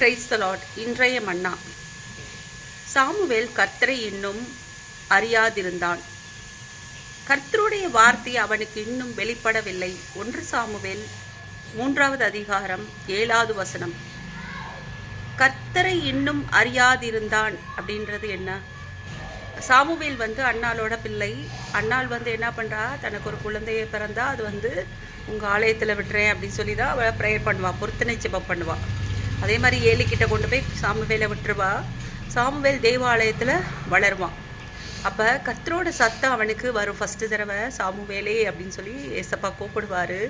Praise the Lord. இன்றைய மன்னா. Samuel கர்த்தரை இன்னும் அறியாதிருந்தான். கர்த்தருடைய வார்த்தை அவனுக்கு இன்னும் வெளிப்படவில்லை. 1 சாமுவேல் 3வது அதிகாரம் 7வது வசனம். கர்த்தரை இன்னும் அறியாதிருந்தான் அப்படின்றது என்ன? சாமுவேல் அண்ணாளோட பிள்ளை. அண்ணாள் என்ன பண்ணுறா, தனக்கு ஒரு குழந்தையை பிறந்தா அது உங்கள் ஆலயத்தில் விட்டுறேன் அப்படின்னு சொல்லி தான் அவள் ப்ரேயர் பண்ணுவாள், பொருத்தனை ஜெபம் பண்ணுவாள். அதே மாதிரி ஏலிக்கிட்ட கொண்டு போய் சாமுவேலை விட்டுருவா. சாமுவேல் தேவாலயத்தில் வளருவான். அப்போ கர்த்தரோட சத்தம் அவனுக்கு வரும். ஃபஸ்ட்டு தடவை சாமுவேலே அப்படின்னு சொல்லி ஏசப்பா கூப்பிடுவார்.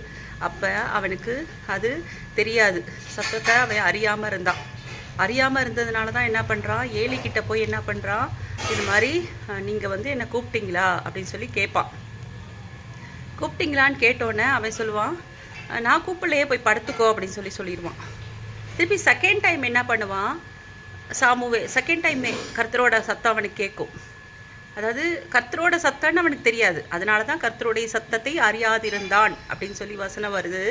அப்போ அவனுக்கு அது தெரியாது, சத்தத்தை அவன் அறியாமல் இருந்தான். அறியாமல் இருந்ததுனால தான் என்ன பண்ணுறான், ஏலிக்கிட்ட போய் என்ன பண்ணுறான், இது மாதிரி நீங்கள் என்னை கூப்பிட்டீங்களா அப்படின்னு சொல்லி கேட்பான். கூப்பிட்டீங்களான்னு கேட்டோன்னே அவன் சொல்லுவான், நான் கூப்பிடலையே, போய் படுத்துக்கோ அப்படின்னு சொல்லிடுவான். திருப்பி செகண்ட் டைம் என்ன பண்ணுவான், செகண்ட் டைமே கர்த்தரோட சத்தம் அவனுக்கு கேட்கும். அதாவது கர்த்தரோட சத்தம்னு அவனுக்கு தெரியாது. அதனால தான் கர்த்தருடைய சத்தத்தை அறியாதிருந்தான் அப்படின்னு சொல்லி வசனம் வருது.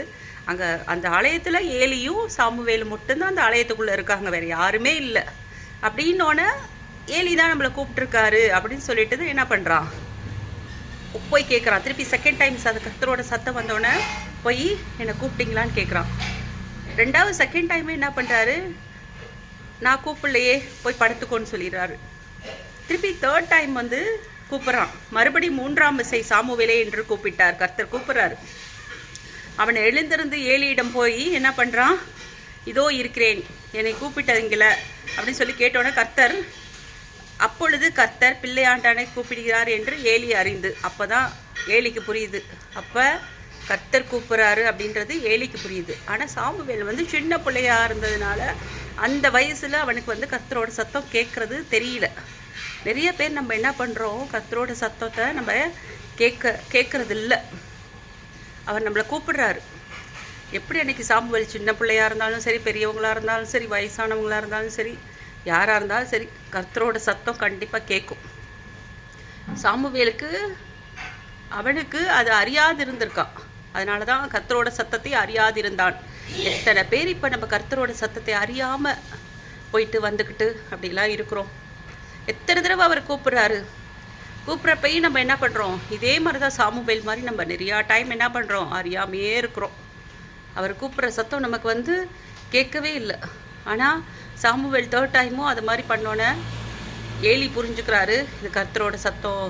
அங்கே அந்த ஆலயத்தில் ஏலியும் சாமுவேலும் மட்டும்தான் அந்த ஆலயத்துக்குள்ளே இருக்காங்க, வேறு யாருமே இல்லை. அப்படின்னோடனே ஏலி தான் நம்மளை கூப்பிட்டுருக்காரு அப்படின்னு சொல்லிட்டு என்ன பண்ணுறான், போய் கேட்குறான். திருப்பி செகண்ட் டைம் கர்த்தரோட சத்தம் வந்தோடனே போய் என்னை கூப்பிட்டீங்களான்னு கேட்குறான். ரெண்டாவது செகண்ட் டைமே என்ன பண்ணுறாரு, நான் கூப்பிடலையே, போய் படுத்துக்கோன்னு சொல்லிடுறாரு. திருப்பி தேர்ட் டைம் கூப்பிட்றான். மறுபடி 3ஆம் விசை சாமுவேலே என்று கூப்பிட்டார். கர்த்தர் கூப்பிட்றாரு. அவனை எழுந்திருந்து ஏலியிடம் போய் என்ன பண்ணுறான், இதோ இருக்கிறேன், என்னை கூப்பிட்டதுங்கள அப்படின்னு சொல்லி கேட்டோன்னே அப்பொழுது கர்த்தர் பிள்ளையாண்டானை கூப்பிடுகிறார் என்று ஏலி அறிந்து. அப்போ தான் ஏலிக்கு புரியுது, அப்போ கர்த்தர் கூப்பிட்றாரு அப்படின்றது ஏலிக்கு புரியுது. ஆனால் சாமுவேல் சின்ன பிள்ளையாக இருந்ததுனால அந்த வயசில் அவனுக்கு கர்த்தரோட சத்தம் கேட்குறது தெரியல. நிறைய பேர் நம்ம என்ன பண்ணுறோம், கர்த்தரோட சத்தத்தை நம்ம கேட்குறது இல்லை. அவர் நம்மளை கூப்பிடுறாரு. எப்படி அன்றைக்கி சாமுவேல் சின்ன பிள்ளையாக இருந்தாலும் சரி, பெரியவங்களாக இருந்தாலும் சரி, வயசானவங்களாக இருந்தாலும் சரி, யாராக இருந்தாலும் சரி, கர்த்தரோட சத்தம் கண்டிப்பாக கேட்கும். சாமுவேலுக்கு அவனுக்கு அது அறியாது இருந்திருக்கான். அதனால தான் கர்த்தரோட சத்தத்தை அறியாதிருந்தான். எத்தனை பேர் இப்போ நம்ம கர்த்தரோட சத்தத்தை அறியாமல் போயிட்டு வந்துக்கிட்டு அப்படிலாம் இருக்கிறோம். எத்தனை தடவை அவர் கூப்பிட்றாரு. கூப்பிட்றப்பையும் நம்ம என்ன பண்ணுறோம், இதே மாதிரி தான் சாமுவேல் மாதிரி நம்ம நிறையா டைம் என்ன பண்ணுறோம், அறியாமையே இருக்கிறோம். அவர் கூப்பிட்ற சத்தம் நமக்கு கேட்கவே இல்லை. ஆனால் சாமுவேல் தேர்ட் டைமும் அது மாதிரி பண்ணோன்னே ஏலி புரிஞ்சுக்கிறாரு, இது கர்த்தரோட சத்தம்.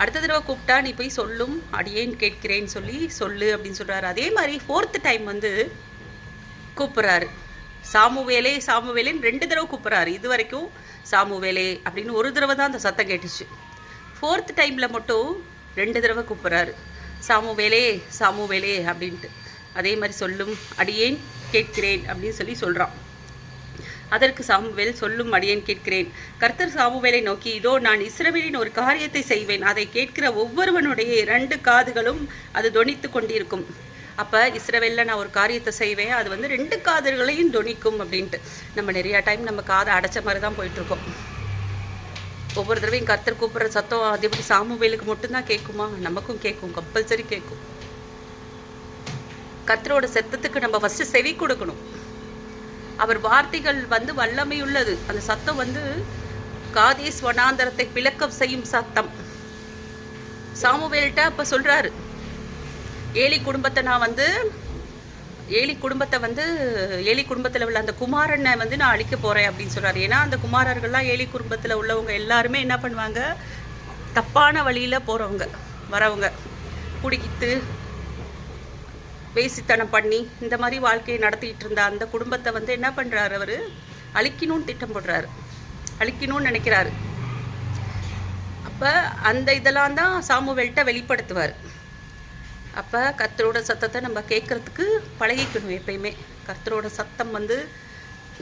அடுத்த தடவை கூப்பிட்டா நீ போய் சொல்லும், அடியேன்னு கேட்கிறேன்னு சொல்லு அப்படின்னு சொல்கிறாரு. அதே மாதிரி 4th டைம் கூப்பிட்றாரு. சாமுவேலே சாமுவேலேன்னு 2 தடவை கூப்பிட்றாரு. இது வரைக்கும் சாமுவேலே அப்படின்னு ஒரு தடவை தான் அந்த சத்தம் கேட்டுச்சு. 4th டைமில் மட்டும் 2 தடவை கூப்பிட்றாரு, சாமுவேலே சாமுவேலே அப்படின்ட்டு. அதே மாதிரி சொல்லும், அடியேன் கேட்கிறேன் அப்படின்னு சொல்கிறான். அதற்கு சாமுவேல், சொல்லும், அடியேன் கேட்கிறேன். கர்த்தர் சாமுவேலை நோக்கி, இதோ நான் இஸ்ரவேலின் ஒரு காரியத்தை செய்வேன், அதை கேட்கிற ஒவ்வொருவனுடைய 2 காதுகளும் அது தொனித்து கொண்டிருக்கும். அப்போ இஸ்ரவேலில் நான் ஒரு காரியத்தை செய்வேன், அது 2 காதுகளையும் தொனிக்கும் அப்படின்ட்டு. நம்ம நிறையா டைம் நம்ம காதை அடைச்ச மாதிரி தான் போயிட்டுருக்கோம். ஒவ்வொரு தடவையும் கர்த்தர் கூப்பிட்ற சத்தம் அது எப்படி சாமுவேலுக்கு மட்டும்தான் கேட்குமா? நமக்கும் கேட்கும், கம்பல்சரி கேட்கும். கர்த்தரோட சத்தத்துக்கு நம்ம ஃபஸ்ட்டு செவி கொடுக்கணும். அவர் வார்த்தைகள் வல்லமையுள்ளது. அந்த சத்தம் காதேஸ் வனாந்தரத்தை பிளக்கம் செய்யும் சத்தம். சாமுவேல்கிட்ட அப்போ சொல்கிறாரு, ஏலி குடும்பத்தை நான் ஏலி குடும்பத்தில் உள்ள அந்த குமாரனை நான் அழிக்க போகிறேன் அப்படின்னு சொல்கிறாரு. ஏன்னா அந்த குமாரர்கள்லாம் ஏலி குடும்பத்தில் உள்ளவங்க எல்லாருமே என்ன பண்ணுவாங்க, தப்பான வழியில் போகிறவங்க வரவங்க, குடிக்கிட்டு வேசித்தனம் பண்ணி இந்த மாதிரி வாழ்க்கையை நடத்திட்டு இருந்த அந்த குடும்பத்தை என்ன பண்ணுறாரு, அவர் அழிக்கணும்னு திட்டம் போடுறாரு, அழிக்கணும்னு நினைக்கிறாரு. அப்போ அந்த இதெல்லாம் தான் சாமுவேல்கிட்ட வெளிப்படுத்துவார். அப்போ கர்த்தரோட சத்தத்தை நம்ம கேட்குறதுக்கு பழகிக்கணும். எப்பயுமே கர்த்தரோட சத்தம்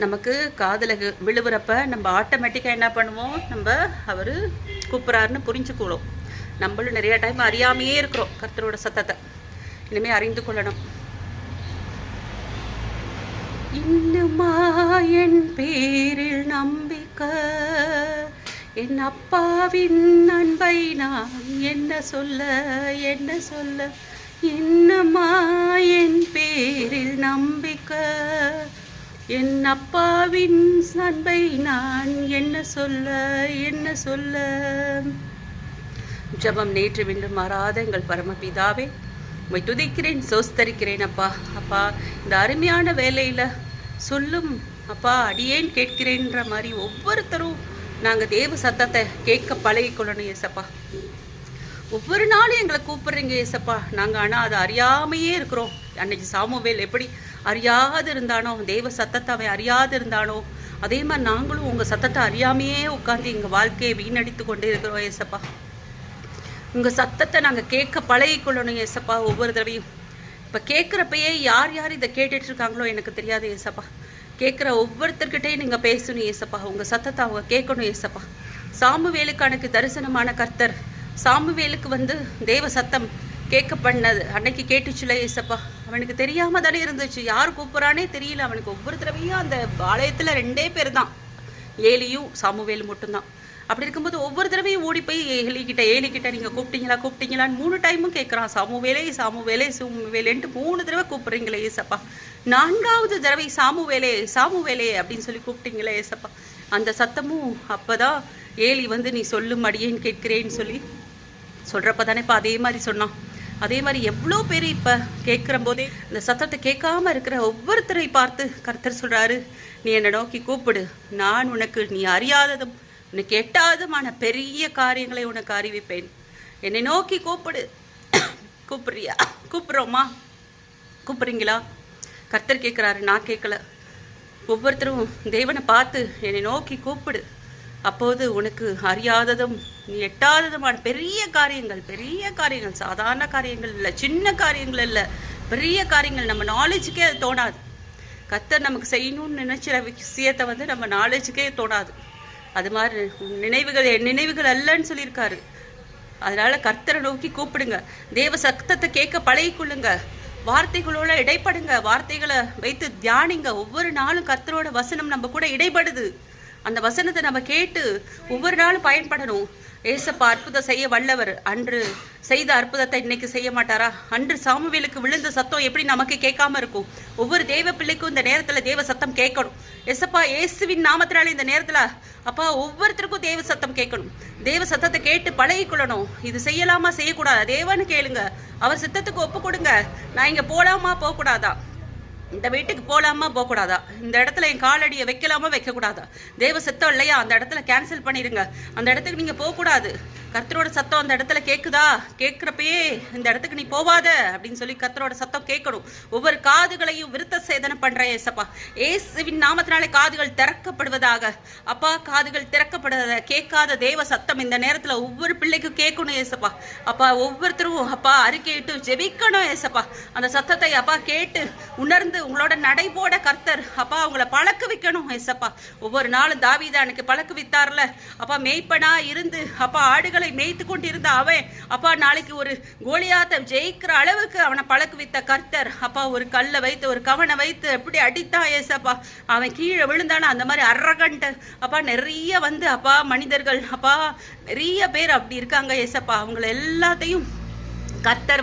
நமக்கு காதில் விழுவுறப்ப நம்ம ஆட்டோமேட்டிக்காக என்ன பண்ணுவோம், நம்ம அவர் கூப்பிட்றாருன்னு புரிஞ்சுக்கூடும். நம்மளும் நிறையா டைம் அறியாமையே இருக்கிறோம். கர்த்தரோட சத்தத்தை இனிமேல் அறிந்து கொள்ளணும். இன்னுமா என் பேரில் நம்பிக்கை, என் அப்பாவின் அன்பை நான் என்ன சொல்ல, இன்னுமா என் பேரில் நம்பிக்கை, என் அப்பாவின் அன்பை நான் என்ன சொல்ல என்ன சொல்ல. ஜெபம் நேற்று வின்று மாறாத எங்கள் பரமபிதாவே, உம்மை துதிக்கிறேன், சோஸ்தரிக்கிறேன் அப்பா. அப்பா, இந்த அருமையான வேலையில் சொல்லும் அப்பா அடியேன் கேட்கிறேன்ற மாதிரி ஒவ்வொருத்தரும் நாங்கள் தேவ சத்தத்தை கேட்க பழகிக்கொள்ளணும் ஏசப்பா. ஒவ்வொரு நாளும் எங்களை கூப்பிடுறீங்க ஏசப்பா. நாங்கள் ஆனால் அதை அறியாமையே இருக்கிறோம். அன்னைக்கு சாமுவேல் எப்படி அறியாது இருந்தானோ, தேவ சத்தத்தை அவன் அறியாது இருந்தானோ, அதே மாதிரி நாங்களும் உங்கள் சத்தத்தை அறியாமையே உட்காந்து எங்கள் வாழ்க்கையை வீணடித்து கொண்டே இருக்கிறோம் ஏசப்பா. உங்கள் சத்தத்தை நாங்கள் கேட்க பழகிக்கொள்ளணும் ஏசப்பா. ஒவ்வொரு தடவையும் இப்போ கேட்குறப்பயே யார் யார் இதை கேட்டுட்டு இருக்காங்களோ எனக்கு தெரியாது ஏசப்பா. கேட்குற ஒவ்வொருத்தர்கிட்டையும் நீங்கள் பேசணும் ஏசப்பா. உங்கள் சத்தத்தை அவங்க கேட்கணும் ஏசப்பா. சாமுவேலுக்கு எனக்கு தரிசனமான கர்த்தர் சாமுவேலுக்கு தேவ சத்தம் கேட்க பண்ணது அன்னைக்கு கேட்டுச்சுல ஏசப்பா. அவனுக்கு தெரியாமல் தானே இருந்துச்சு, யார் கூப்பிட்றானே தெரியல அவனுக்கு. ஒவ்வொரு தடவையும் அந்த ஆலயத்தில் 2 பேர் தான், ஏலியும் சாமுவேலும் மட்டும்தான். அப்படி இருக்கும்போது ஒவ்வொரு தடவையும் ஓடி போய் ஏலிக்கிட்ட நீங்கள் கூப்பிட்டீங்களான்னு 3 டைமும் கேட்குறான். சாமுவேலே சாமுவேலே சாமுவேலேன்ட்டு 3 தடவை கூப்பிட்றீங்களே ஏசப்பா. 4வது தடவை சாமுவேலே சாமுவேலே அப்படின்னு சொல்லி கூப்பிட்டீங்களே ஏசப்பா. அந்த சத்தமும் அப்போ தான் ஏலி நீ சொல்லும் அடியேன்னு கேட்கிறேன்னு சொல்லி சொல்கிறப்ப தானே இப்போ அதே மாதிரி சொன்னான். அதே மாதிரி எவ்வளோ பேர் இப்போ கேட்குற போதே இந்த சத்தத்தை கேட்காம இருக்கிற ஒவ்வொருத்தரை பார்த்து கர்த்தர் சொல்கிறாரு, நீ என்னை நோக்கி கூப்பிடு, நான் உனக்கு நீ அறியாததும் உனக்கு எட்டாததுமான பெரிய காரியங்களை உனக்கு அறிவிப்பேன். என்னை நோக்கி கூப்பிடு. கூப்பிட்றியா? கூப்பிட்றோமா? கூப்பிட்றீங்களா? கர்த்தர் கேட்குறாரு, நான் கேட்கல. ஒவ்வொருத்தரும் தேவனை பார்த்து என்னை நோக்கி கூப்பிடு, அப்போது உனக்கு அறியாததும் நீ எட்டாததுமான பெரிய காரியங்கள், சாதாரண காரியங்கள் இல்லை, சின்ன காரியங்கள் இல்லை, பெரிய காரியங்கள். நம்ம நாலேஜுக்கே அது தோணாது. கர்த்தர் நமக்கு செய்யணும்னு நினைச்சிற விஷயத்தை நம்ம நாலேஜுக்கே தோணாது. அது மாதிரி நினைவுகள் என் நினைவுகள் அல்லன்னு சொல்லியிருக்காரு. அதனால கர்த்தரை நோக்கி கூப்பிடுங்க, தேவ சத்தத்தை கேட்க பழகிக்கொள்ளுங்க, வார்த்தைகளோட இடைப்படுங்க, வார்த்தைகளை வைத்து தியானிங்க. ஒவ்வொரு நாளும் கர்த்தரோட வசனம் நம்ம கூட இடைப்படுது. அந்த வசனத்தை நம்ம கேட்டு ஒவ்வொரு நாளும் பயன்படணும். ஏசப்பா அற்புதம் செய்ய வல்லவர். அன்று செய்த அற்புதத்தை இன்னைக்கு செய்ய மாட்டாரா? அன்று சாமுவேலுக்கு விழுந்த சத்தம் எப்படி நமக்கு கேட்காம இருக்கும்? ஒவ்வொரு தேவ பிள்ளைக்கும் இந்த நேரத்தில் தேவ சத்தம் கேட்கணும். ஏசப்பா இயேசுவின் நாமத்தினால இந்த நேரத்தில் அப்பா ஒவ்வொருத்தருக்கும் தேவ சத்தம் கேட்கணும். தேவ சத்தத்தை கேட்டு பழகிக்கொள்ளணும். இது செய்யலாமா செய்யக்கூடாதா தேவன்னு கேளுங்க. அவர் சித்தத்துக்கு ஒப்பு கொடுங்க. நான் இங்கே போகலாமா போகக்கூடாதா, இந்த வீட்டுக்கு போகலாமா போகக்கூடாதா, இந்த இடத்துல என் காலடியை வைக்கலாமா வைக்கக்கூடாதா, தேவ சத்தம் இல்லையா அந்த இடத்துல கேன்சல் பண்ணிடுங்க. அந்த இடத்துக்கு நீங்கள் போகக்கூடாது. கர்த்தரோட சத்தம் அந்த இடத்துல கேட்குதா? கேட்குறப்பயே இந்த இடத்துக்கு நீ போவாத அப்படின்னு சொல்லி கர்த்தரோட சத்தம் கேட்கணும். ஒவ்வொரு காதுகளையும் விருத்த சேதனை பண்ணுறேன் ஏசப்பா. ஏசுவின் நாமத்தினாலே காதுகள் திறக்கப்படுவதாக. அப்பா காதுகள் திறக்கப்படுவத கேட்காத தேவ சத்தம் இந்த நேரத்தில் ஒவ்வொரு பிள்ளைக்கும் கேட்கணும் ஏசப்பா. அப்பா ஒவ்வொருத்தரும் அப்பா அறிக்கையிட்டு ஜெபிக்கணும் ஏசப்பா. அந்த சத்தத்தை அப்பா கேட்டு உணர்ந்து உங்களோட நடைபோட கர்த்தர் அப்பா உங்களை பழக்க வைக்கணும் ஏசப்பா. ஒவ்வொரு நாளும் தாவீதானுக்கு பழக்க வைத்தார்ல அப்பா. மேய்ப்பனா இருந்து அப்பா ஆடுகளை மேய்த்து கொண்டு இருந்த அவன் அப்பா நாளைக்கு ஒரு கோலியாத்தை ஜெயிக்கிற அளவுக்கு அவனை பழக்க வைத்த கர்த்தர் அப்பா. ஒரு கல்லை வைத்து ஒரு கவனை வைத்து எப்படி அடித்தான் ஏசப்பா. அவன் கீழே விழுந்தானா அந்த மாதிரி அரகண்ட் அப்பா நிறைய அப்பா மனிதர்கள் அப்பா நிறைய பேர் அப்படி இருக்காங்க ஏசப்பா. அவங்களை எல்லாத்தையும் கர்த்தர்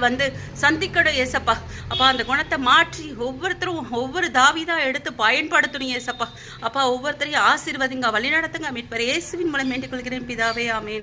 சந்திக்கணும் ஏசப்பா. அப்பா அந்த குணத்தை மாற்றி ஒவ்வொருத்தரும் ஒவ்வொரு தாவீதா எடுத்து பயன்படுத்தணும் ஏசப்பா. அப்பா ஒவ்வொருத்தரையும் ஆசீர்வதிங்க, வழி நடத்துங்க. மீட்பர் இயேசுவின் மூலம் வேண்டிக் கொள்கிறேன் பிதாவே, ஆமென்.